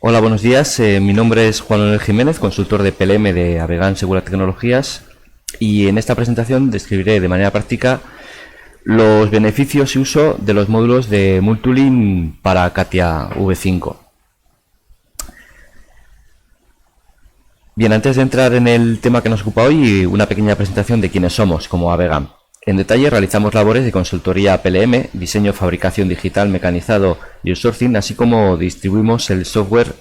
Hola, buenos días. Mi nombre es Juan Manuel Jiménez, consultor de PLM de Avegan Segura Tecnologías, y en esta presentación describiré de manera práctica los beneficios y uso de los módulos de Multulink para CATIA V5. Bien, antes de entrar en el tema que nos ocupa hoy, una pequeña presentación de quiénes somos como Avegan. En detalle, realizamos labores de consultoría PLM, diseño, fabricación digital, mecanizado y outsourcing, así como distribuimos el software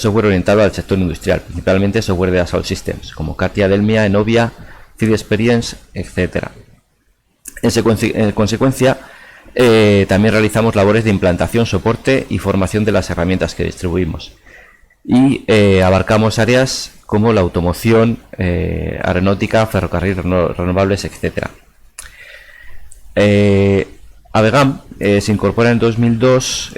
orientado al sector industrial, principalmente software de Assault Systems, como CATIA, Delmia, Enovia, CD Experience, etc. En consecuencia, también realizamos labores de implantación, soporte y formación de las herramientas que distribuimos. Y abarcamos áreas como la automoción, aeronáutica, ferrocarril, renovables, etc. Avegan se incorpora en 2002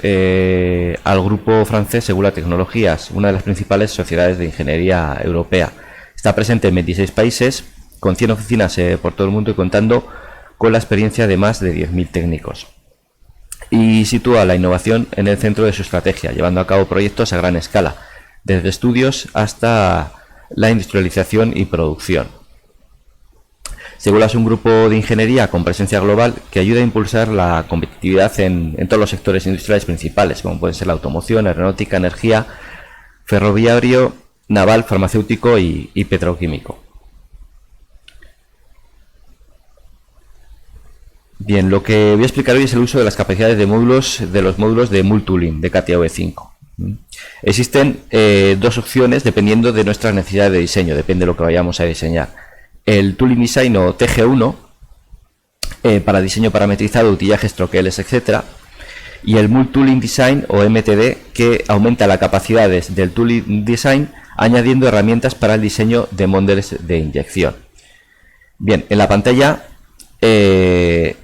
al grupo francés Segura Tecnologías, una de las principales sociedades de ingeniería europea. Está presente en 26 países, con 100 oficinas por todo el mundo y contando con la experiencia de más de 10.000 técnicos. Y sitúa la innovación en el centro de su estrategia, llevando a cabo proyectos a gran escala, desde estudios hasta la industrialización y producción. Segura es un grupo de ingeniería con presencia global que ayuda a impulsar la competitividad en todos los sectores industriales principales, como pueden ser la automoción, aeronáutica, energía, ferroviario, naval, farmacéutico y petroquímico. Bien, lo que voy a explicar hoy es el uso de las capacidades de los módulos de Multulink de CATIA V5. Existen dos opciones dependiendo de nuestras necesidades de diseño, depende de lo que vayamos a diseñar. El Tooling Design o TG1 para diseño parametrizado, utillajes, troqueles, etc. Y el Multulink Design o MTD, que aumenta las capacidades del Tooling Design añadiendo herramientas para el diseño de moldes de inyección. Bien, en la pantalla pues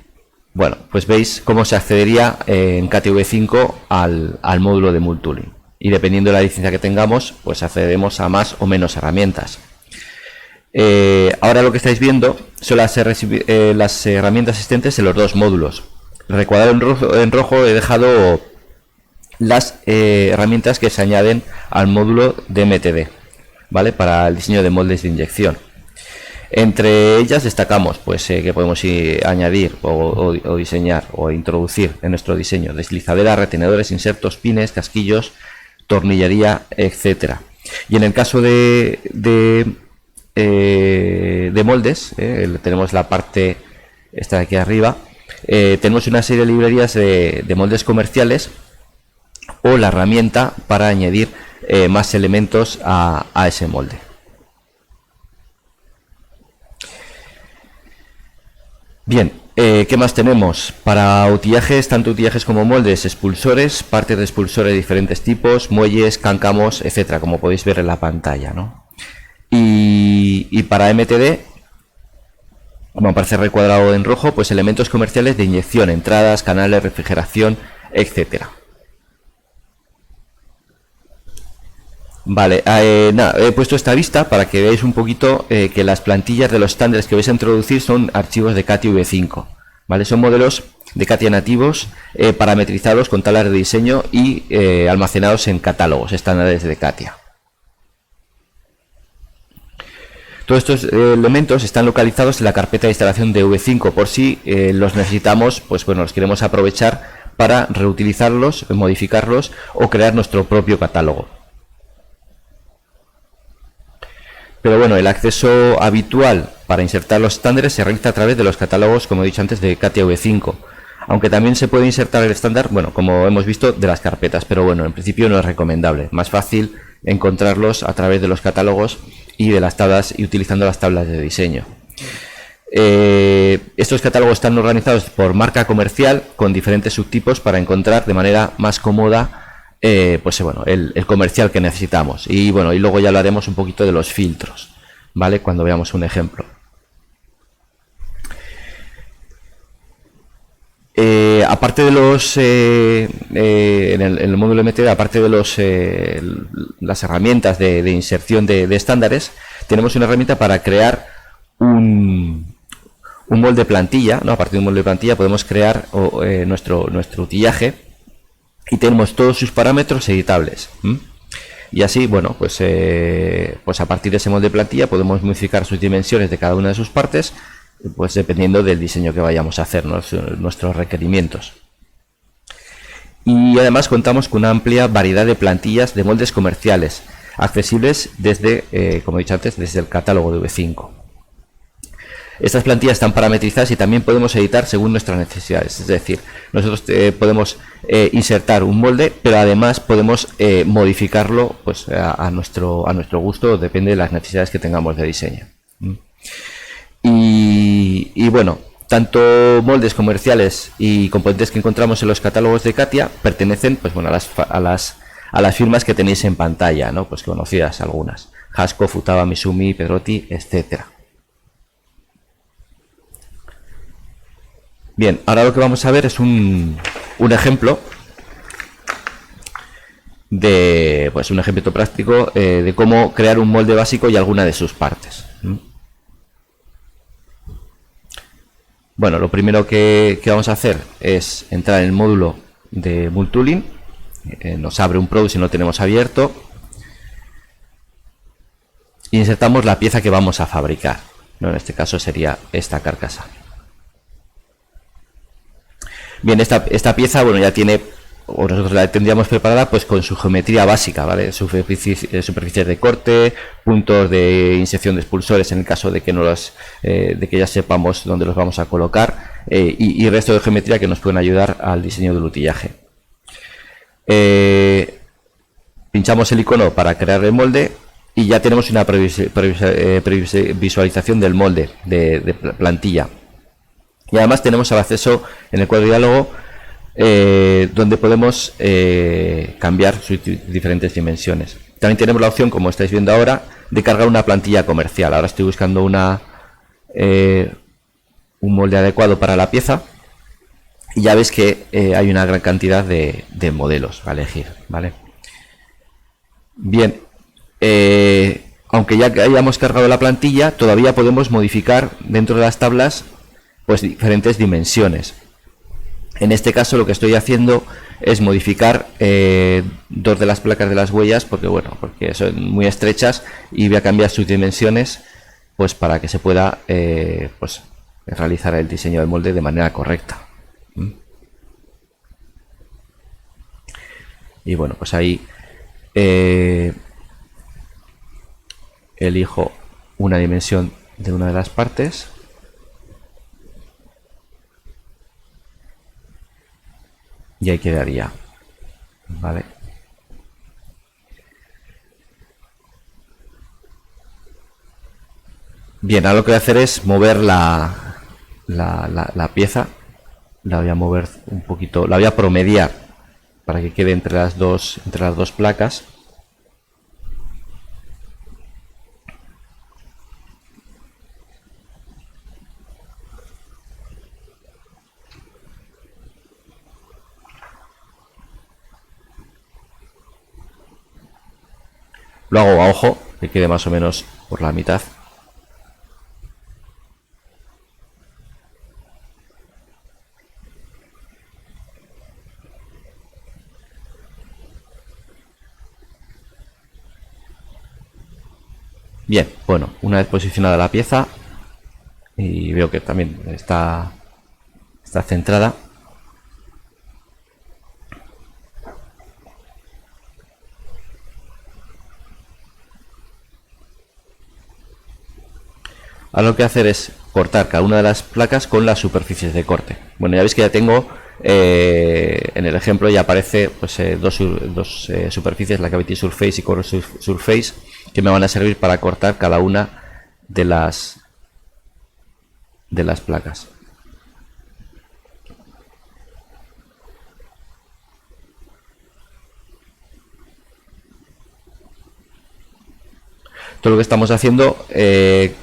veis cómo se accedería en CATIA V5 al módulo de Multulink. Y dependiendo de la licencia que tengamos, pues accedemos a más o menos herramientas. Ahora lo que estáis viendo son las herramientas existentes en los dos módulos. Recuadrado en rojo he dejado las herramientas que se añaden al módulo de MTD, ¿vale? Para el diseño de moldes de inyección. Entre ellas destacamos que podemos añadir o diseñar o introducir en nuestro diseño: deslizaderas, retenedores, insertos, pines, casquillos, tornillería, etcétera. Y en el caso de moldes, tenemos la parte esta de aquí arriba, tenemos una serie de librerías de moldes comerciales o la herramienta para añadir más elementos a ese molde. Bien, ¿qué más tenemos? Para utillajes, tanto utillajes como moldes, expulsores, partes de expulsores de diferentes tipos, muelles, cáncamos, etcétera, como podéis ver en la pantalla, ¿no? Y para MTD, como aparece recuadrado en rojo, pues elementos comerciales de inyección, entradas, canales, refrigeración, etcétera. Vale, he puesto esta vista para que veáis un poquito que las plantillas de los estándares que vais a introducir son archivos de CATIA V5, ¿vale? Son modelos de CATIA nativos, parametrizados con tablas de diseño y almacenados en catálogos estándares de CATIA. Todos estos elementos están localizados en la carpeta de instalación de V5 por si los necesitamos, pues bueno, los queremos aprovechar para reutilizarlos, modificarlos o crear nuestro propio catálogo. Pero bueno, el acceso habitual para insertar los estándares se realiza a través de los catálogos, como he dicho antes, de CATIA V5. Aunque también se puede insertar el estándar, bueno, como hemos visto, de las carpetas, pero bueno, en principio no es recomendable. Más fácil encontrarlos a través de los catálogos y de las tablas y utilizando las tablas de diseño. Estos catálogos están organizados por marca comercial con diferentes subtipos para encontrar de manera más cómoda el comercial que necesitamos. Y bueno, y luego ya hablaremos un poquito de los filtros, ¿vale? Cuando veamos un ejemplo. Aparte de los en el módulo MTD, aparte de las herramientas de inserción de estándares, tenemos una herramienta para crear un molde plantilla, ¿no? A partir de un molde de plantilla podemos crear nuestro utillaje y tenemos todos sus parámetros editables. Y así, bueno, pues a partir de ese molde de plantilla podemos modificar sus dimensiones de cada una de sus partes, pues dependiendo del diseño que vayamos a hacer, ¿no? Nuestros requerimientos. Y además contamos con una amplia variedad de plantillas de moldes comerciales, accesibles desde, como he dicho antes, desde el catálogo de V5. Estas plantillas están parametrizadas y también podemos editar según nuestras necesidades. Es decir, nosotros podemos insertar un molde, pero además podemos modificarlo pues, a nuestro gusto, depende de las necesidades que tengamos de diseño. Y bueno, tanto moldes comerciales y componentes que encontramos en los catálogos de CATIA pertenecen pues, bueno, a las firmas que tenéis en pantalla, ¿no? Pues conocidas algunas: Hasco, Futaba, Misumi, Pedrotti, etcétera. Bien, ahora lo que vamos a ver es un ejemplo de, pues un ejemplo práctico de cómo crear un molde básico y alguna de sus partes. Bueno, lo primero que vamos a hacer es entrar en el módulo de Multooling. Nos abre un Pro si no tenemos abierto. E insertamos la pieza que vamos a fabricar, ¿no? En este caso sería esta carcasa. Bien, esta pieza, bueno, ya tiene, o nosotros la tendríamos preparada pues con su geometría básica, ¿vale? Superficies de corte, puntos de inserción de expulsores en el caso de que de que ya sepamos dónde los vamos a colocar, y resto de geometría que nos pueden ayudar al diseño del utillaje. Pinchamos el icono para crear el molde y ya tenemos una visualización del molde de plantilla. Y además tenemos el acceso en el cuadro de diálogo, donde podemos cambiar sus diferentes dimensiones. También tenemos la opción, como estáis viendo ahora, de cargar una plantilla comercial. Ahora estoy buscando un molde adecuado para la pieza y ya veis que hay una gran cantidad de modelos a elegir, ¿vale? Bien, aunque ya hayamos cargado la plantilla, todavía podemos modificar dentro de las tablas pues diferentes dimensiones. En este caso lo que estoy haciendo es modificar dos de las placas de las huellas porque son muy estrechas, y voy a cambiar sus dimensiones pues para que se pueda pues realizar el diseño del molde de manera correcta. Y bueno, pues ahí elijo una dimensión de una de las partes. Y ahí quedaría, ¿vale? Bien, ahora lo que voy a hacer es mover la pieza. La voy a mover un poquito, la voy a promediar para que quede entre las dos placas. Lo hago a ojo, que quede más o menos por la mitad. Bien, bueno, una vez posicionada la pieza, y veo que también está centrada, ahora lo que voy a hacer es cortar cada una de las placas con las superficies de corte. Bueno, ya veis que ya tengo, en el ejemplo ya aparece pues, dos superficies, la Cavity Surface y Core Surface, que me van a servir para cortar cada una de las placas. Todo lo que estamos haciendo,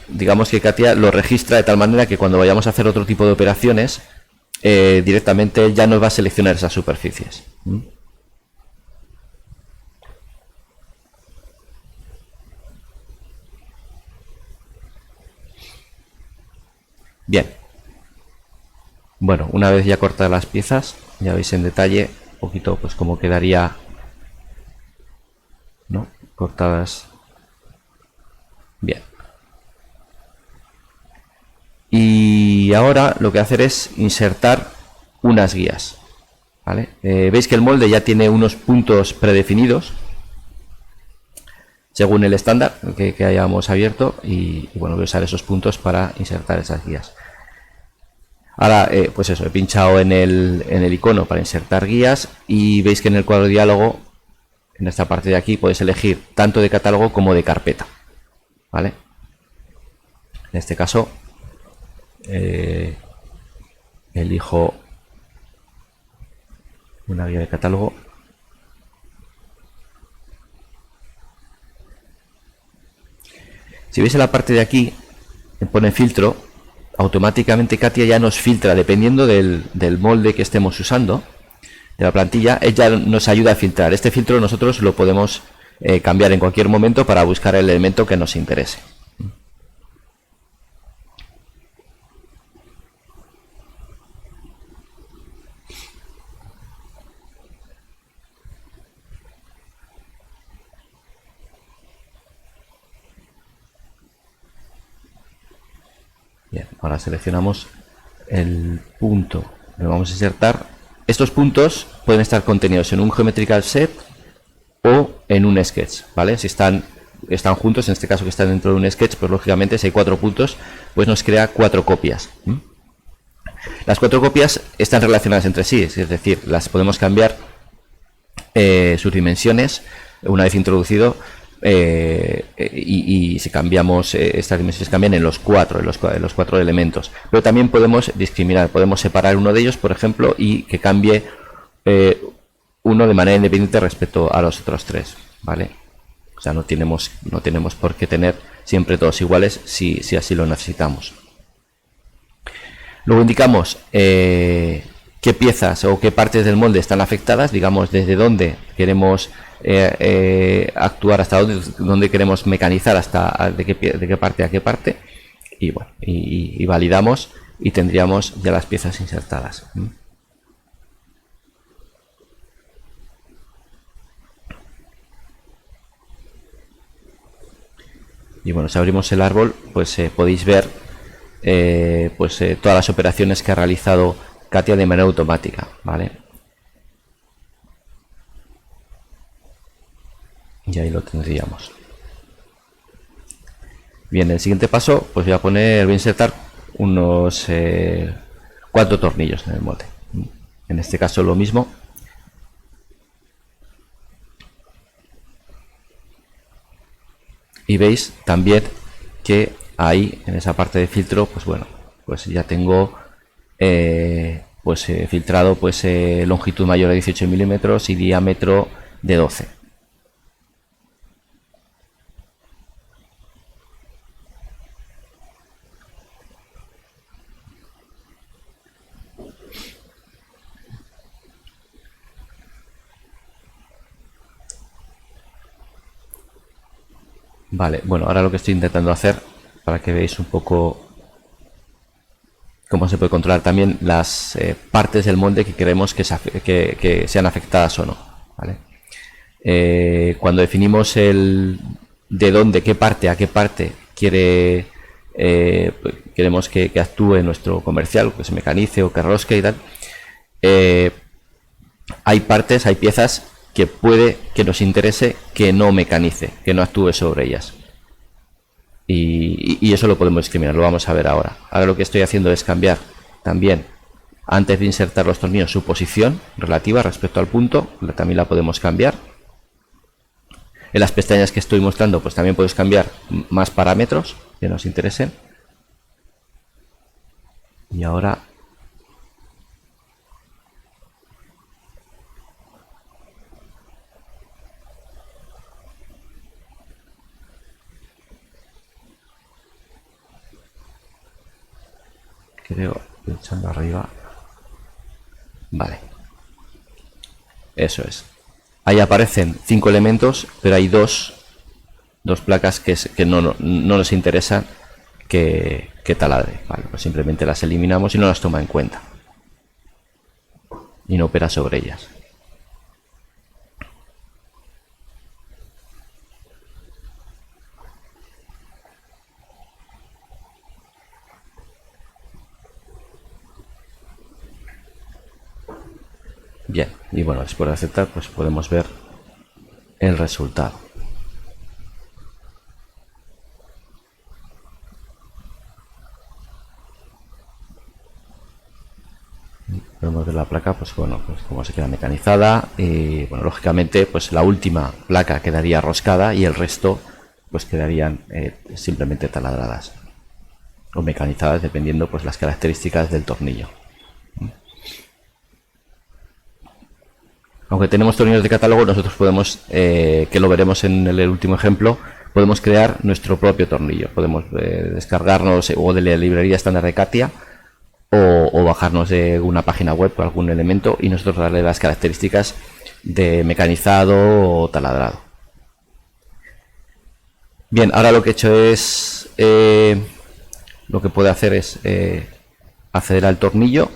digamos que CATIA lo registra de tal manera que cuando vayamos a hacer otro tipo de operaciones, directamente ya nos va a seleccionar esas superficies. Bien. Bueno, una vez ya cortadas las piezas, ya veis en detalle un poquito pues cómo quedaría, ¿no? cortadas. Bien. Y ahora lo que hacer es insertar unas guías, ¿vale? Veis que el molde ya tiene unos puntos predefinidos según el estándar que hayamos abierto y bueno, voy a usar esos puntos para insertar esas guías. Ahora, pues eso, he pinchado en el icono para insertar guías y veis que en el cuadro de diálogo, en esta parte de aquí, podéis elegir tanto de catálogo como de carpeta, ¿vale? En este caso, elijo una guía de catálogo. Si veis en la parte de aquí, pone filtro, automáticamente Katia ya nos filtra, dependiendo del molde que estemos usando, de la plantilla, ella nos ayuda a filtrar. Este filtro nosotros lo podemos cambiar en cualquier momento para buscar el elemento que nos interese. Bien, ahora seleccionamos el punto que vamos a insertar. Estos puntos pueden estar contenidos en un geometrical set o en un sketch, ¿vale? Si están juntos, en este caso que están dentro de un sketch, pues lógicamente si hay 4 puntos, pues nos crea 4 copias. Las 4 copias están relacionadas entre sí, es decir, las podemos cambiar sus dimensiones una vez introducido. Y si cambiamos estas dimensiones, cambian en los cuatro elementos, pero también podemos discriminar, podemos separar uno de ellos, por ejemplo, y que cambie uno de manera independiente respecto a los otros 3, ¿vale? O sea, no tenemos por qué tener siempre todos iguales si así lo necesitamos. Luego indicamos qué piezas o qué partes del molde están afectadas, digamos desde dónde queremos actuar, hasta dónde queremos mecanizar, hasta de qué parte a qué parte, y bueno, y validamos y tendríamos ya las piezas insertadas. Y bueno, si abrimos el árbol, pues podéis ver todas las operaciones que ha realizado Katia de manera automática, ¿vale? Y ahí lo tendríamos. Bien, el siguiente paso, pues voy a insertar unos 4 tornillos en el molde. En este caso lo mismo. Y veis también que ahí en esa parte de filtro, pues bueno, pues ya tengo filtrado longitud mayor a 18 milímetros y diámetro de 12. Vale, bueno, ahora lo que estoy intentando hacer, para que veáis un poco cómo se puede controlar también las partes del molde que queremos que sean afectadas o no, ¿vale? Cuando definimos de dónde, qué parte a qué parte queremos que actúe nuestro comercial, que se mecanice o que rosque y tal, hay piezas que puede que nos interese que no mecanice, que no actúe sobre ellas. Y eso lo podemos discriminar, lo vamos a ver ahora. Ahora lo que estoy haciendo es cambiar también, antes de insertar los tornillos, su posición relativa respecto al punto, también la podemos cambiar. En las pestañas que estoy mostrando, pues también podéis cambiar más parámetros que nos interesen. Y ahora creo, pinchando arriba, vale, eso es. Ahí aparecen 5 elementos, pero hay dos placas que no nos interesan que taladre, vale, pues simplemente las eliminamos y no las toma en cuenta y no opera sobre ellas. Bien, y bueno, después de aceptar, pues podemos ver el resultado. Podemos ver la placa, pues bueno, pues como se queda mecanizada y bueno, lógicamente, pues la última placa quedaría roscada y el resto, pues quedarían simplemente taladradas o mecanizadas, dependiendo pues las características del tornillo. Aunque tenemos tornillos de catálogo, nosotros podemos, que lo veremos en el último ejemplo, podemos crear nuestro propio tornillo. Podemos descargarnos o de la librería estándar de CATIA o bajarnos de una página web con algún elemento y nosotros darle las características de mecanizado o taladrado. Bien, ahora lo que he hecho es, lo que puede hacer es acceder al tornillo.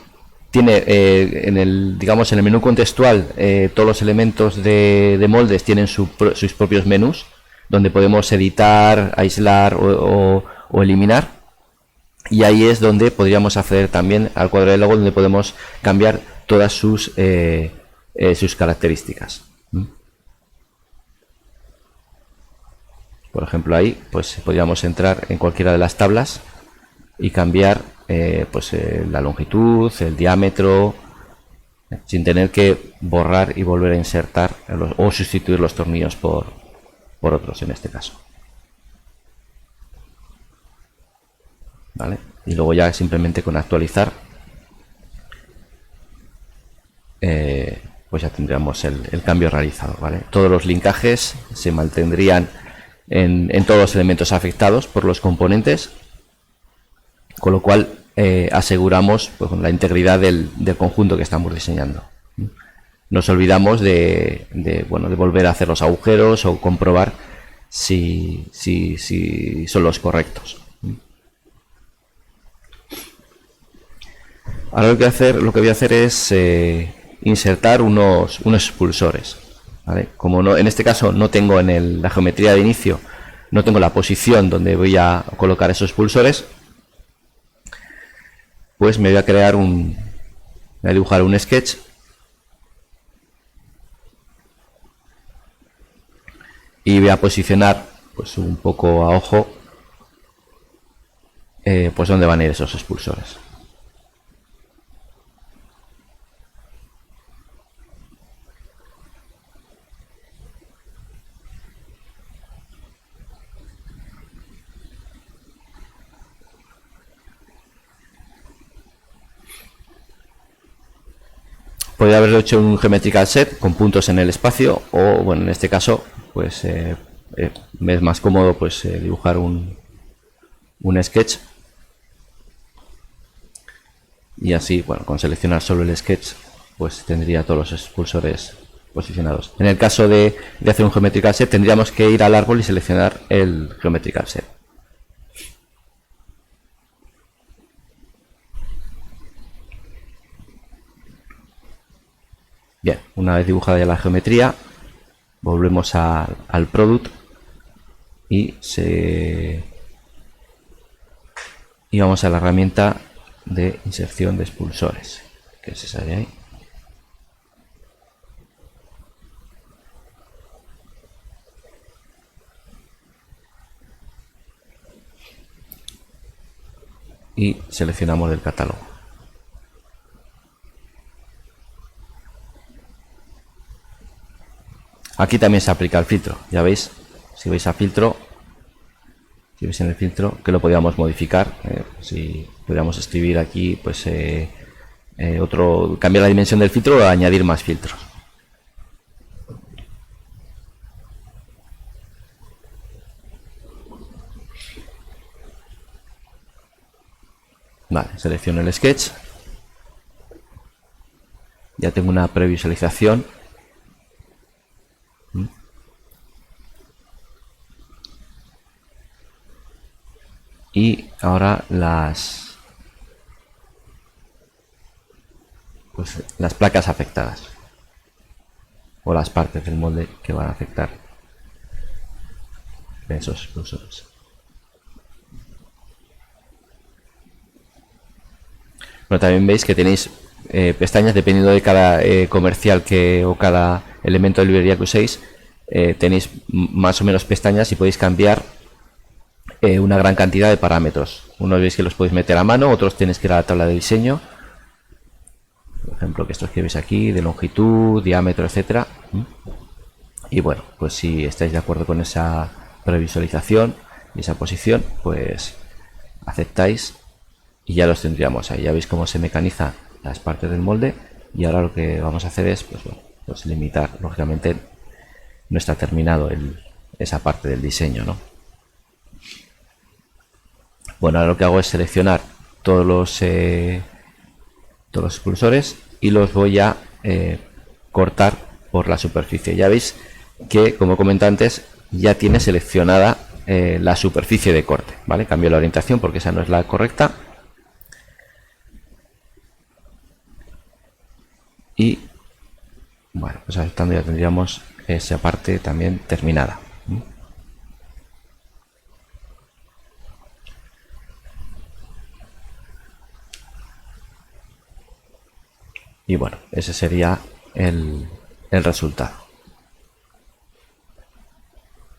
Tiene en el, digamos, en el menú contextual, todos los elementos de moldes tienen sus propios menús donde podemos editar, aislar o eliminar, y ahí es donde podríamos acceder también al cuadro de logo, donde podemos cambiar todas sus características. Por ejemplo, ahí pues podríamos entrar en cualquiera de las tablas y cambiar la longitud, el diámetro, sin tener que borrar y volver a insertar o sustituir los tornillos por otros en este caso. ¿Vale? Y luego ya simplemente con actualizar pues ya tendríamos el cambio realizado. ¿Vale? Todos los linkajes se mantendrían en todos los elementos afectados por los componentes, con lo cual aseguramos pues, la integridad del conjunto que estamos diseñando. Nos olvidamos de volver a hacer los agujeros o comprobar si son los correctos. Ahora lo que voy a hacer es insertar unos expulsores. ¿Vale? Como no, en este caso no tengo en la geometría de inicio, no tengo la posición donde voy a colocar esos expulsores, pues me voy a crear voy a dibujar un sketch y voy a posicionar pues un poco a ojo pues dónde van a ir esos expulsores. Podría haberlo hecho un geometrical set con puntos en el espacio, o bueno, en este caso pues me es más cómodo pues dibujar un sketch, y así, bueno, con seleccionar solo el sketch pues tendría todos los expulsores posicionados. En el caso de hacer un geometrical set, tendríamos que ir al árbol y seleccionar el geometrical set. Bien, una vez dibujada ya la geometría, volvemos al product y vamos a la herramienta de inserción de expulsores, que es esa de ahí. Y seleccionamos del catálogo. Aquí también se aplica el filtro, ya veis, si veis a filtro, si veis en el filtro que lo podríamos modificar, si podríamos escribir aquí pues cambiar la dimensión del filtro o añadir más filtros. Vale, selecciono el sketch, ya tengo una previsualización. Y ahora las placas afectadas o las partes del molde que van a afectar de esos expulsores. Bueno, también veis que tenéis pestañas dependiendo de cada comercial o cada elemento de librería que uséis. Tenéis más o menos pestañas y podéis cambiar una gran cantidad de parámetros. Unos veis que los podéis meter a mano, otros tenéis que ir a la tabla de diseño. Por ejemplo, que estos que veis aquí, de longitud, diámetro, etcétera. Y bueno, pues si estáis de acuerdo con esa previsualización y esa posición, pues aceptáis y ya los tendríamos ahí. Ya veis cómo se mecanizan las partes del molde, y ahora lo que vamos a hacer es pues, bueno, pues limitar. Lógicamente no está terminado esa parte del diseño, ¿no? Bueno, ahora lo que hago es seleccionar todos los expulsores y los voy a cortar por la superficie. Ya veis que, como comenté antes, ya tiene seleccionada la superficie de corte, ¿vale? Cambio la orientación porque esa no es la correcta. Y bueno, pues aceptando ya tendríamos esa parte también terminada. Y bueno, ese sería el resultado.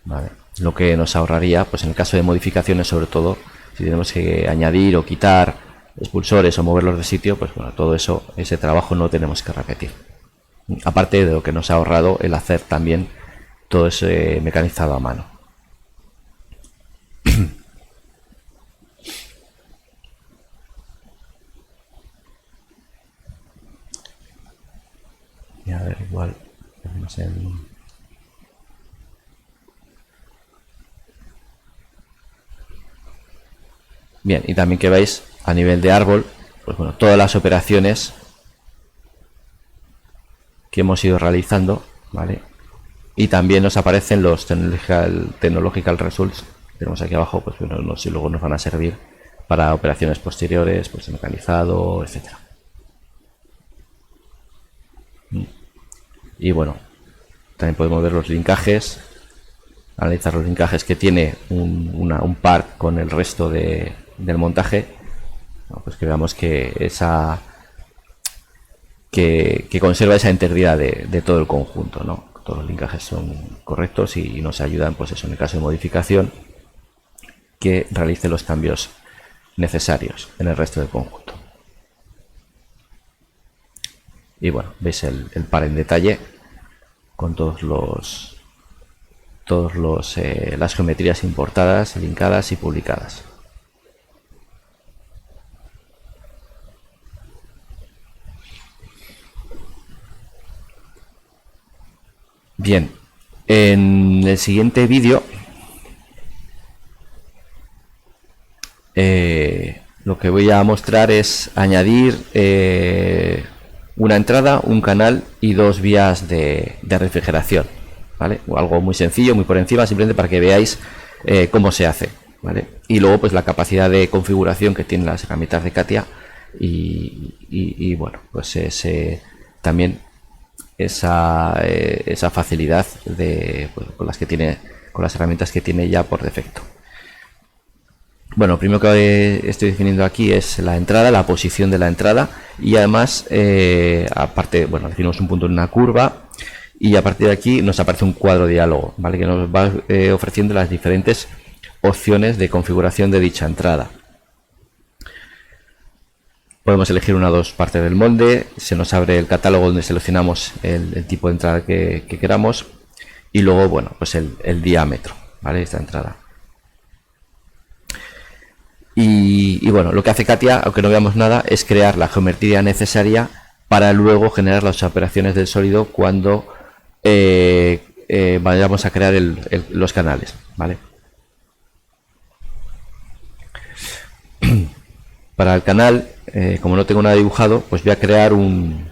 Vale. Lo que nos ahorraría, pues en el caso de modificaciones, sobre todo, si tenemos que añadir o quitar expulsores o moverlos de sitio, pues bueno, todo eso, ese trabajo no tenemos que repetir. Aparte de lo que nos ha ahorrado el hacer también todo ese mecanizado a mano. Y a ver, igual tenemos bien, y también que veis a nivel de árbol, pues bueno, todas las operaciones que hemos ido realizando, ¿vale? Y también nos aparecen los technological results que tenemos aquí abajo, pues bueno, si luego nos van a servir para operaciones posteriores, pues mecanizado, etcétera. Y bueno, también podemos ver los linkajes, analizar los linkajes que tiene un par con el resto del montaje. Pues que veamos que que conserva esa integridad de todo el conjunto, ¿no? Todos los linkajes son correctos y nos ayudan, pues eso, en el caso de modificación, que realice los cambios necesarios en el resto del conjunto. Y bueno, veis el par en detalle con las geometrías importadas, linkadas y publicadas. Bien, en el siguiente vídeo lo que voy a mostrar es añadir una entrada, un canal y dos vías de refrigeración, ¿vale? Algo muy sencillo, muy por encima, simplemente para que veáis cómo se hace, ¿vale? Y luego pues la capacidad de configuración que tienen las herramientas de CATIA y bueno, pues también esa facilidad con las herramientas que tiene ya por defecto. Bueno, lo primero que estoy definiendo aquí es la entrada, la posición de la entrada, y además, aparte, bueno, definimos un punto en una curva y a partir de aquí nos aparece un cuadro de diálogo, ¿vale? Que nos va ofreciendo las diferentes opciones de configuración de dicha entrada. Podemos elegir una o dos partes del molde, se nos abre el catálogo donde seleccionamos el tipo de entrada que queramos y luego, bueno, pues el diámetro, ¿vale? Esta entrada. Y bueno, lo que hace CATIA, aunque no veamos nada, es crear la geometría necesaria para luego generar las operaciones del sólido cuando vayamos a crear los canales, ¿vale? Para el canal, como no tengo nada dibujado, pues voy a crear un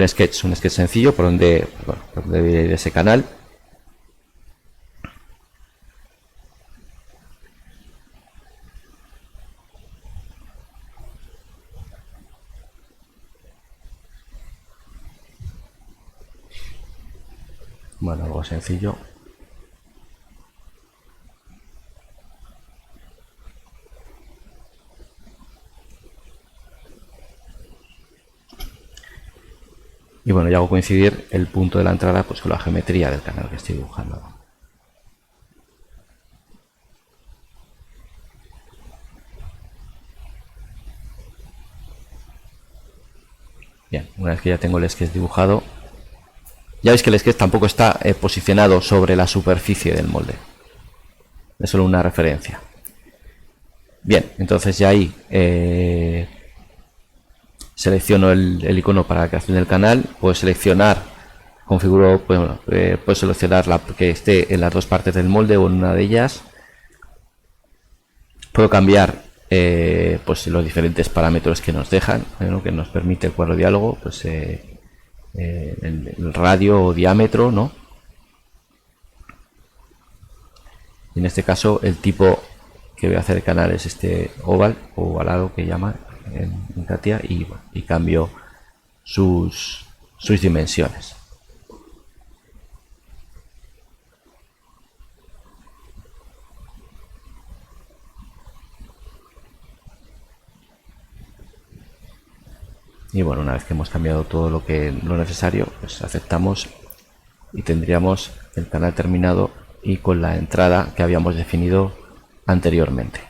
sketch sencillo por donde ir ese canal. Bueno, algo sencillo. Y bueno, ya hago coincidir el punto de la entrada pues con la geometría del canal que estoy dibujando. Bien, una vez que ya tengo el sketch dibujado, ya veis que el sketch tampoco está posicionado sobre la superficie del molde. Es solo una referencia. Bien, entonces ya ahí selecciono el icono para la creación del canal. Puedo seleccionar, configuro, bueno, puedo seleccionar que esté en las dos partes del molde o en una de ellas. Puedo cambiar pues los diferentes parámetros que nos dejan, que nos permite el cuadro diálogo, pues el radio o diámetro, ¿no? Y en este caso el tipo que voy a hacer el canal es este oval o ovalado que llama en CATIA, y cambio sus dimensiones. Y bueno, una vez que hemos cambiado todo lo necesario, pues aceptamos y tendríamos el canal terminado y con la entrada que habíamos definido anteriormente.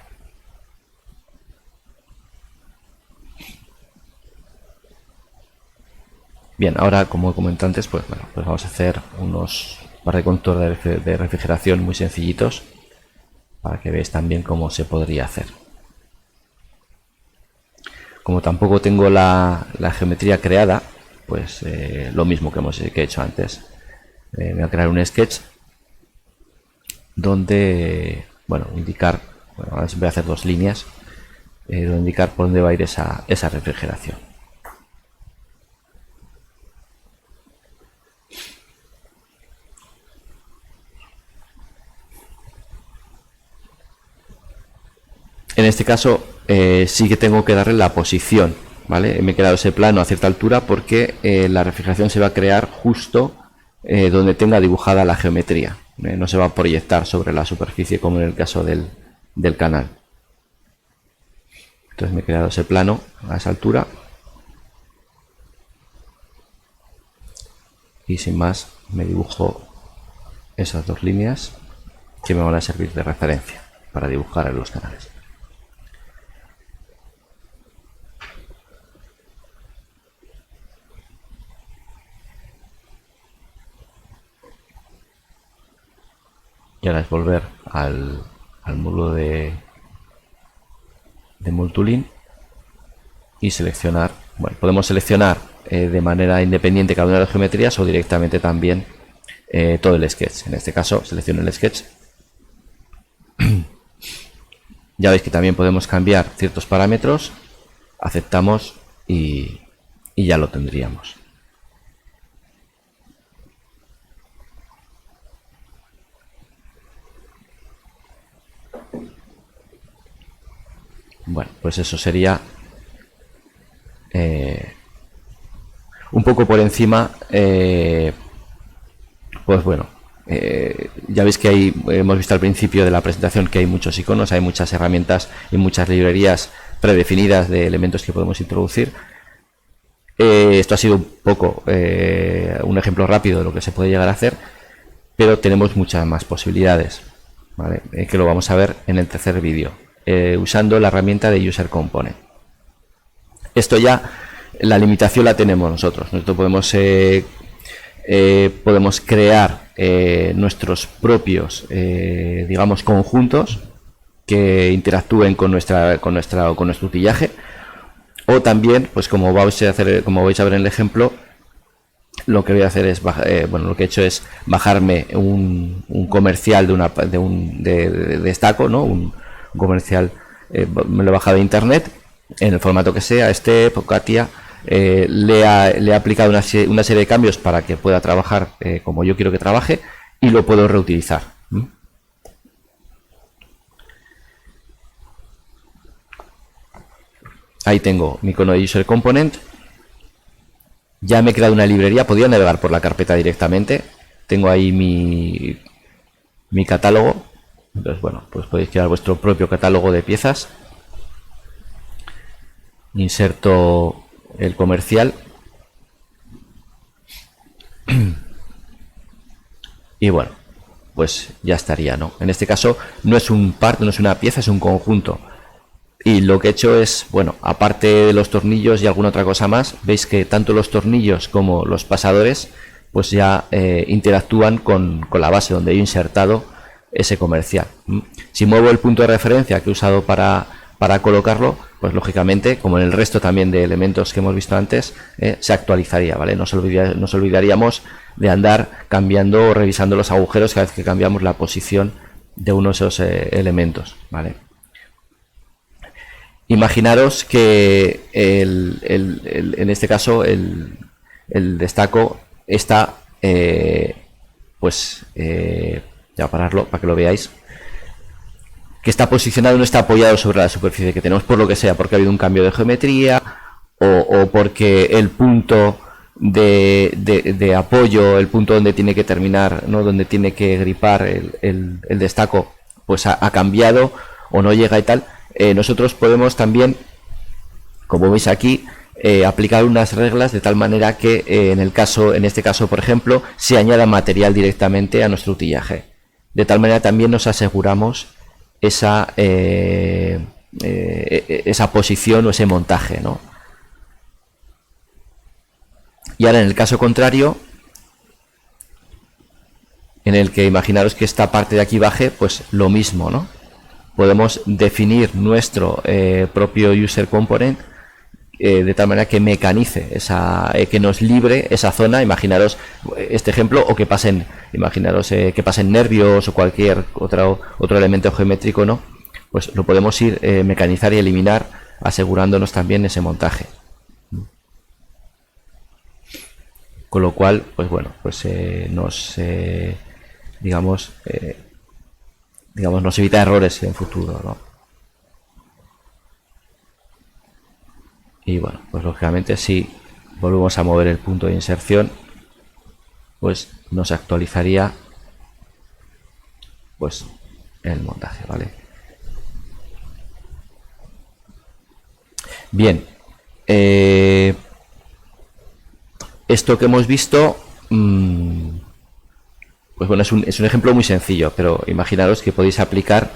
Bien, ahora como comenté antes, pues bueno, pues vamos a hacer unos par de contornos de refrigeración muy sencillitos para que veáis también cómo se podría hacer. Como tampoco tengo la geometría creada, pues lo mismo que he hecho antes. Voy a crear un sketch donde, bueno, indicar, bueno, ahora voy a hacer dos líneas, donde indicar por dónde va a ir esa refrigeración. En este caso sí que tengo que darle la posición, ¿vale? Me he creado ese plano a cierta altura porque la refrigeración se va a crear justo donde tenga dibujada la geometría. No se va a proyectar sobre la superficie como en el caso del canal. Entonces me he creado ese plano a esa altura. Y sin más me dibujo esas dos líneas que me van a servir de referencia para dibujar en los canales. Y ahora es volver al módulo de Multooling y seleccionar, bueno, podemos seleccionar de manera independiente cada una de las geometrías o directamente también todo el sketch. En este caso selecciono el sketch. Ya veis que también podemos cambiar ciertos parámetros, aceptamos y ya lo tendríamos. Bueno, pues eso sería un poco por encima. Pues bueno, ya veis que hemos visto al principio de la presentación que hay muchos iconos, hay muchas herramientas y muchas librerías predefinidas de elementos que podemos introducir. Esto ha sido un poco un ejemplo rápido de lo que se puede llegar a hacer, pero tenemos muchas más posibilidades, ¿vale? Que lo vamos a ver en el tercer vídeo, usando la herramienta de User Component. Esto ya, la limitación la tenemos nosotros. Nosotros podemos crear nuestros propios digamos conjuntos que interactúen con nuestro utillaje, o también, pues como vais a ver en el ejemplo, lo que voy a hacer es lo que he hecho es bajarme un comercial de Staco, ¿no? Un comercial, me lo he bajado de internet en el formato que sea, CATIA. Le he aplicado una serie de cambios para que pueda trabajar como yo quiero que trabaje, y lo puedo reutilizar. Ahí tengo mi icono de User Component. Ya me he creado una librería, podría navegar por la carpeta directamente. Tengo ahí mi catálogo. Entonces, bueno, pues podéis crear vuestro propio catálogo de piezas. Inserto el comercial y bueno, pues ya estaría, ¿no? En este caso no es un parte, no es una pieza, es un conjunto. Y lo que he hecho es, bueno, aparte de los tornillos y alguna otra cosa más, veis que tanto los tornillos como los pasadores pues ya interactúan con la base donde he insertado ese comercial. Si muevo el punto de referencia que he usado para colocarlo, pues lógicamente, como en el resto también de elementos que hemos visto antes, se actualizaría, ¿vale? Nos olvidaríamos de andar cambiando o revisando los agujeros cada vez que cambiamos la posición de uno de esos elementos, ¿vale? Imaginaros que en este caso el destaco está, ya pararlo para que lo veáis, que está posicionado, no está apoyado sobre la superficie que tenemos por lo que sea, porque ha habido un cambio de geometría o porque el punto de apoyo, el punto donde tiene que terminar, ¿no? Donde tiene que gripar el destaco, pues ha cambiado o no llega y tal. Nosotros podemos también, como veis aquí, aplicar unas reglas de tal manera que en este caso, por ejemplo, se añada material directamente a nuestro utillaje. De tal manera también nos aseguramos esa posición o ese montaje, ¿no? Y ahora en el caso contrario, en el que imaginaros que esta parte de aquí baje, pues lo mismo, ¿no? Podemos definir nuestro propio user component de tal manera que mecanice que nos libre esa zona. Imaginaros este ejemplo, o que pasen, imaginaros que pasen nervios o cualquier otro elemento geométrico, ¿no? Pues lo podemos ir mecanizar y eliminar, asegurándonos también ese montaje. Con lo cual, pues bueno, pues nos evita errores en futuro, ¿no? Y bueno, pues lógicamente si volvemos a mover el punto de inserción, pues nos actualizaría pues el montaje, ¿vale? Bien, esto que hemos visto, pues bueno, es un ejemplo muy sencillo, pero imaginaros que podéis aplicar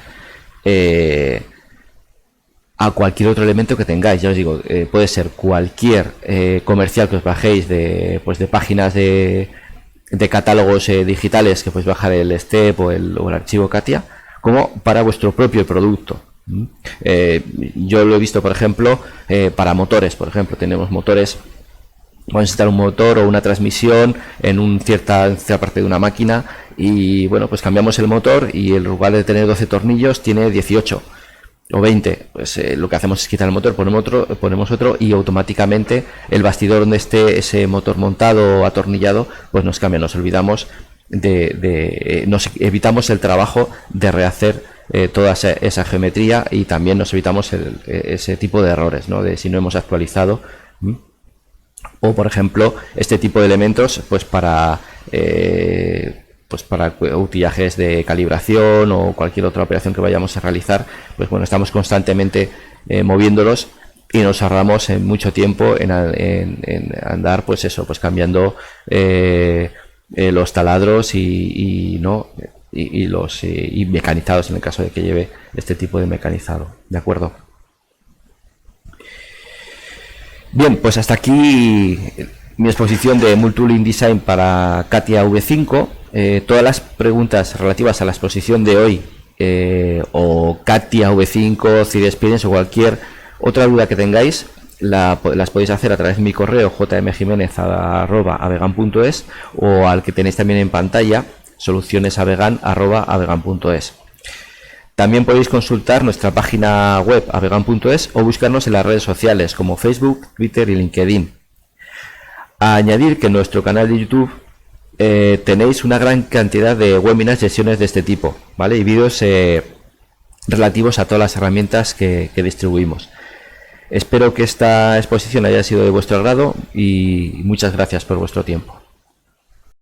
a cualquier otro elemento que tengáis. Ya os digo, puede ser cualquier comercial que os bajéis de páginas de catálogos digitales, que podéis bajar el STEP o el archivo CATIA, como para vuestro propio producto. Yo lo he visto, por ejemplo, para motores. Por ejemplo, tenemos motores. Vamos a instalar un motor o una transmisión en cierta parte de una máquina, y bueno, pues cambiamos el motor y en lugar de tener 12 tornillos tiene 18 o 20. Pues lo que hacemos es quitar el motor, ponemos otro, y automáticamente el bastidor donde esté ese motor montado o atornillado pues nos cambia. Nos olvidamos nos evitamos el trabajo de rehacer toda esa geometría, y también nos evitamos ese tipo de errores, ¿no? De si no hemos actualizado. O por ejemplo este tipo de elementos pues para utillajes de calibración o cualquier otra operación que vayamos a realizar, pues bueno, estamos constantemente moviéndolos, y nos ahorramos mucho tiempo en andar pues eso, pues cambiando los taladros y mecanizados, en el caso de que lleve este tipo de mecanizado, ¿de acuerdo? Bien, pues hasta aquí mi exposición de Multitooling Design para CATIA V5. Todas las preguntas relativas a la exposición de hoy, o CATIA V5, CID Experience o cualquier otra duda que tengáis, las podéis hacer a través de mi correo jmjimenez@avegan.es, o al que tenéis también en pantalla, solucionesavegan@avegan.es. También podéis consultar nuestra página web avegan.es o buscarnos en las redes sociales como Facebook, Twitter y LinkedIn. A añadir que en nuestro canal de YouTube tenéis una gran cantidad de webinars y sesiones de este tipo, ¿vale? Y vídeos relativos a todas las herramientas que distribuimos. Espero que esta exposición haya sido de vuestro agrado, y muchas gracias por vuestro tiempo.